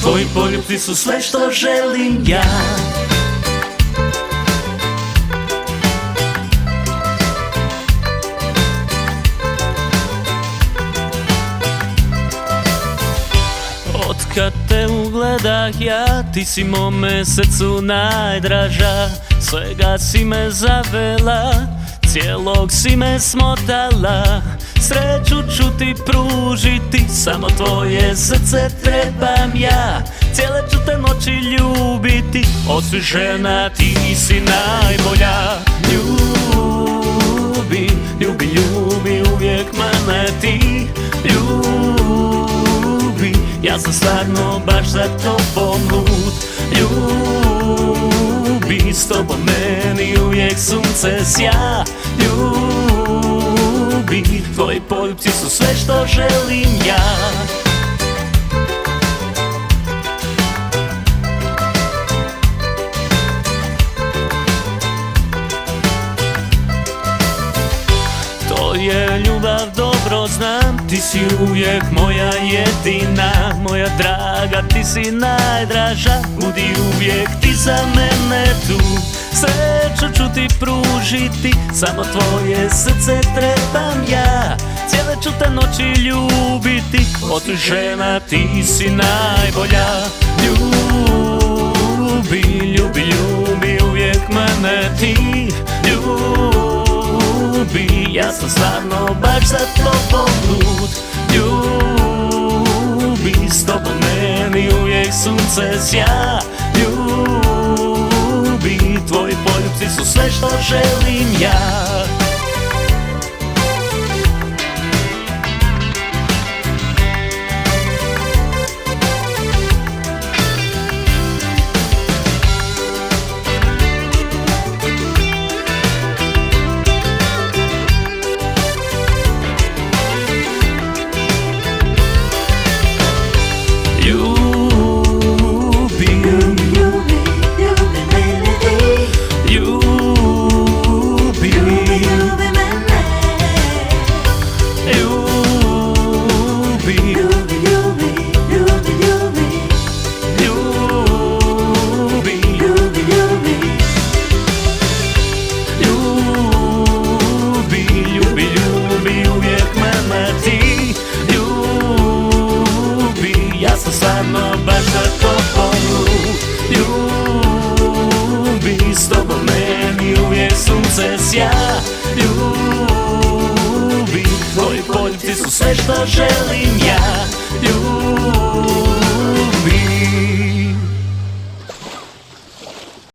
Tvoji poljupci su sve što želim ja. Otkad te ugledah ja, ti si mome srcu najdraža. Svega si me zavela, cijelog si me smotala. Sreću ću ti pružiti, samo tvoje srce trebam ja. Cijele ću te noći ljubiti, od svih žena ti si najbolja. Ljubi, ljubi, ljubi, uvijek mene ti ljubi. Ja sam stvarno baš za tobom lud. Ljubi, s tobom meni uvijek sunce sja. Ljubi, tvoji poljupci su sve što želim ja. To je ljubav, dobro znam, ti si uvijek moja jedina. Moja draga, ti si najdraža, budi uvijek ti za mene tu. Sreću ću ti pružiti, samo tvoje srce trebam ja. Cijele ću te noći ljubiti, od svih žena ti si najbolja. Ljubi, ljubi, ljubi, uvijek mene ti ljubi. Ja sam stvarno baš za tobom lud. Ljubi, s tobom meni uvijek sunce sja. Ljubi, tvoji poljupci su sve što želim ja. Ljubi, tvoji poljupci su sve što želim